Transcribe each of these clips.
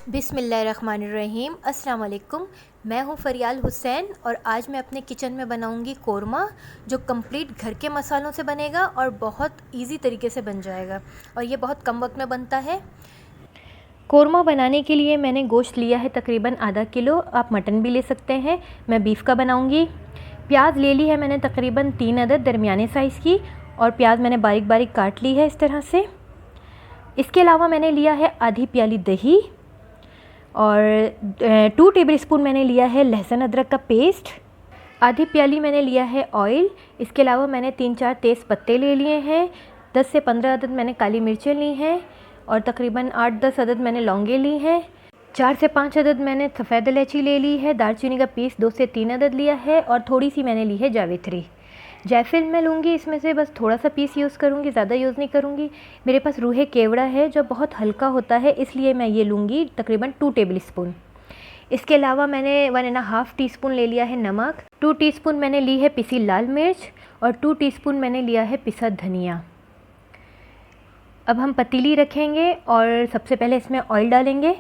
बिस्मिल्लाहिर्रहमानिर्रहीम। अस्सलाम वालेकुम। मैं हूँ फ़रियाल हुसैन और आज मैं अपने किचन में बनाऊँगी कोरमा, जो कंप्लीट घर के मसालों से बनेगा और बहुत इजी तरीके से बन जाएगा और ये बहुत कम वक्त में बनता है। कोरमा बनाने के लिए मैंने गोश्त लिया है तकरीबन आधा किलो, आप मटन भी ले सकते हैं। मैं बीफ का बनाऊँगी। प्याज ले ली है मैंने तकरीबन 3 अदद दरमियाने साइज़ की, और प्याज मैंने बारीक बारीक काट ली है इस तरह से। इसके अलावा मैंने लिया है आधी प्याली दही और 2 टेबलस्पून मैंने लिया है लहसुन अदरक का पेस्ट। आधी प्याली मैंने लिया है ऑयल। इसके अलावा मैंने 3-4 तेज़ पत्ते ले लिए हैं। 10 से 15 अदद मैंने काली मिर्चें ली हैं और तकरीबन 8-10 अदद मैंने लौंगे ली हैं। 4 से 5 अदद मैंने सफ़ेद इलायची ले ली है। दालचीनी का पीस 2 से 3 अदद लिया है और थोड़ी सी मैंने ली है जावित्री। जायफल मैं लूँगी इसमें से बस थोड़ा सा पीस यूज़ करूँगी, ज़्यादा यूज़ नहीं करूँगी। मेरे पास रूहे केवड़ा है जो बहुत हल्का होता है, इसलिए मैं ये लूँगी तकरीबन 2 टेबलस्पून। इसके अलावा मैंने 1.5 टीस्पून ले लिया है नमक। 2 टीस्पून मैंने ली है पिसी लाल मिर्च और 2 टीस्पून मैंने लिया है पिसा धनिया। अब हम पतीली रखेंगे और सबसे पहले इसमें ऑयल डालेंगे।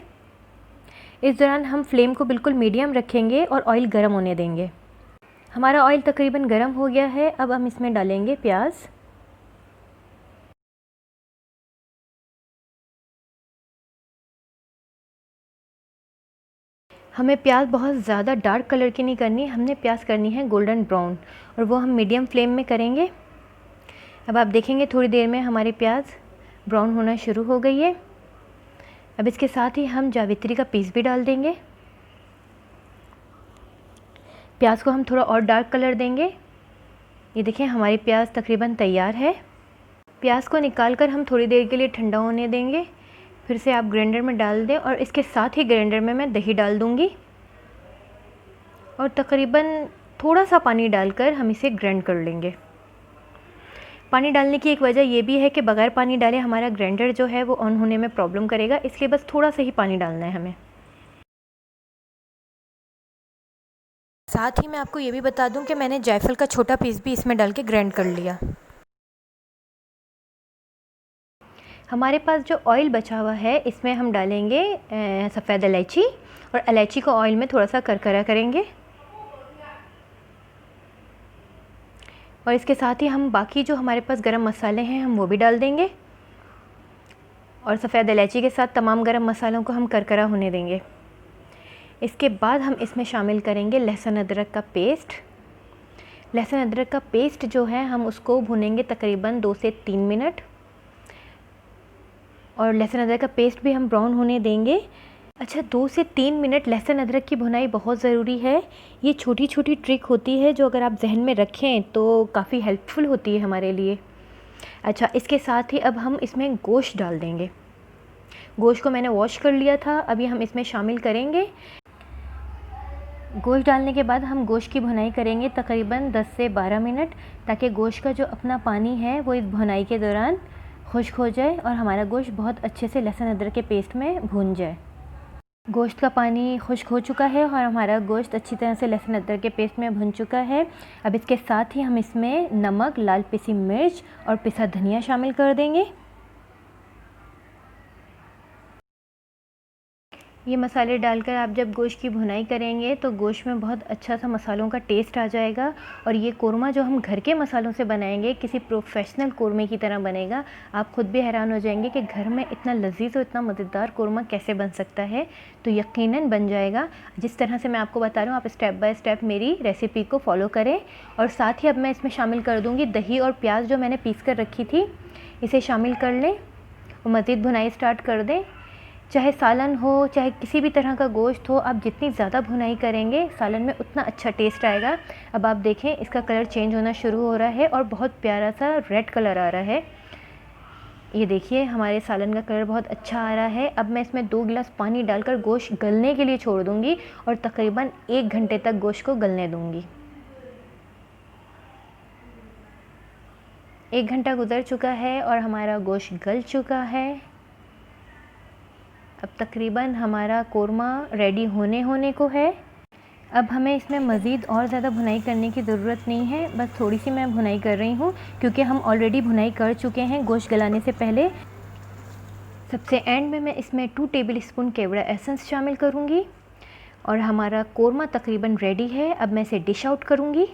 इस दौरान हम फ्लेम को बिल्कुल मीडियम रखेंगे और ऑयल गर्म होने देंगे। हमारा ऑयल तकरीबन गर्म हो गया है। अब हम इसमें डालेंगे प्याज। हमें प्याज बहुत ज़्यादा डार्क कलर की नहीं करनी, हमने प्याज करनी है गोल्डन ब्राउन, और वो हम मीडियम फ्लेम में करेंगे। अब आप देखेंगे थोड़ी देर में हमारी प्याज ब्राउन होना शुरू हो गई है। अब इसके साथ ही हम जावित्री का पीस भी डाल देंगे। प्याज को हम थोड़ा और डार्क कलर देंगे। ये देखिए हमारी प्याज तकरीबन तैयार है। प्याज को निकाल कर हम थोड़ी देर के लिए ठंडा होने देंगे। फिर से आप ग्राइंडर में डाल दें और इसके साथ ही ग्राइंडर में मैं दही डाल दूंगी और तकरीबन थोड़ा सा पानी डालकर हम इसे ग्राइंड कर लेंगे। पानी डालने की एक वजह यह भी है कि बगैर पानी डाले हमारा ग्राइंडर जो है वो ऑन होने में प्रॉब्लम करेगा, इसलिए बस थोड़ा सा ही पानी डालना है हमें। साथ ही मैं आपको ये भी बता दूं कि मैंने जायफल का छोटा पीस भी इसमें डाल के ग्राइंड कर लिया। हमारे पास जो ऑयल बचा हुआ है इसमें हम डालेंगे सफ़ेद इलायची, और इलायची को ऑयल में थोड़ा सा करकरा करेंगे। और इसके साथ ही हम बाकी जो हमारे पास गरम मसाले हैं हम वो भी डाल देंगे, और सफ़ेद इलायची के साथ तमाम गरम मसालों को हम करकरा होने देंगे। इसके बाद हम इसमें शामिल करेंगे लहसुन अदरक का पेस्ट। लहसुन अदरक का पेस्ट जो है हम उसको भुनेंगे तकरीबन 2 से 3 मिनट, और लहसुन अदरक का पेस्ट भी हम ब्राउन होने देंगे। अच्छा, 2 से 3 मिनट लहसुन अदरक की भुनाई बहुत ज़रूरी है। ये छोटी छोटी ट्रिक होती है जो अगर आप जहन में रखें तो काफ़ी हेल्पफुल होती है हमारे लिए। अच्छा, इसके साथ ही अब हम इसमें गोश्त डाल देंगे। गोश्त को मैंने वॉश कर लिया था, अभी हम इसमें शामिल करेंगे। गोश्त डालने के बाद हम गोश्त की भुनाई करेंगे तकरीबन 10 से 12 मिनट, ताकि गोश्त का जो अपना पानी है वो इस भुनाई के दौरान खुश्क हो जाए और हमारा गोश्त बहुत अच्छे से लहसुन अदरक के पेस्ट में भून जाए। गोश्त का पानी खुश्क हो चुका है और हमारा गोश्त अच्छी तरह से लहसुन अदरक के पेस्ट में भुन चुका है। अब इसके साथ ही हम इसमें नमक, लाल पिसी मिर्च और पिसा धनिया शामिल कर देंगे। ये मसाले डालकर आप जब गोश्त की भुनाई करेंगे तो गोश्त में बहुत अच्छा सा मसालों का टेस्ट आ जाएगा, और ये कोरमा जो हम घर के मसालों से बनाएंगे किसी प्रोफेशनल कोरमे की तरह बनेगा। आप ख़ुद भी हैरान हो जाएंगे कि घर में इतना लजीज और इतना मज़ेदार कोरमा कैसे बन सकता है। तो यकीनन बन जाएगा। जिस तरह से मैं आपको बता रही हूँ आप स्टेप बाय स्टेप मेरी रेसिपी को फॉलो करें। और साथ ही अब मैं इसमें शामिल कर दूँगी दही और प्याज जो मैंने पीस कर रखी थी, इसे शामिल कर लें और मज़ीद भुनाई स्टार्ट कर दें। चाहे सालन हो चाहे किसी भी तरह का गोश्त हो, आप जितनी ज़्यादा भुनाई करेंगे सालन में उतना अच्छा टेस्ट आएगा। अब आप देखें इसका कलर चेंज होना शुरू हो रहा है और बहुत प्यारा सा रेड कलर आ रहा है। ये देखिए हमारे सालन का कलर बहुत अच्छा आ रहा है। अब मैं इसमें 2 गिलास पानी डालकर गोश्त गलने के लिए छोड़ दूँगी और तकरीबन 1 घंटे तक गोश्त को गलने दूँगी। 1 घंटा गुजर चुका है और हमारा गोश्त गल चुका है। अब तकरीबन हमारा कोरमा रेडी होने को है। अब हमें इसमें मज़ीद और ज़्यादा भुनाई करने की ज़रूरत नहीं है, बस थोड़ी सी मैं भुनाई कर रही हूँ क्योंकि हम ऑलरेडी भुनाई कर चुके हैं गोश्त गलाने से पहले। सबसे एंड में मैं इसमें 2 टेबलस्पून केवड़ा एसेंस शामिल करूँगी और हमारा कोरमा तकरीबन रेडी है। अब मैं इसे डिश आउट करूँगी।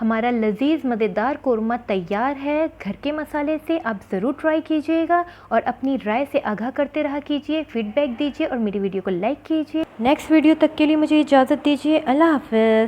हमारा लजीज मज़ेदार कोरमा तैयार है घर के मसाले से। आप ज़रूर ट्राई कीजिएगा और अपनी राय से आगाह करते रहा कीजिए, फीडबैक दीजिए और मेरी वीडियो को लाइक कीजिए। नेक्स्ट वीडियो तक के लिए मुझे इजाज़त दीजिए। अल्लाह हाफ़िज़।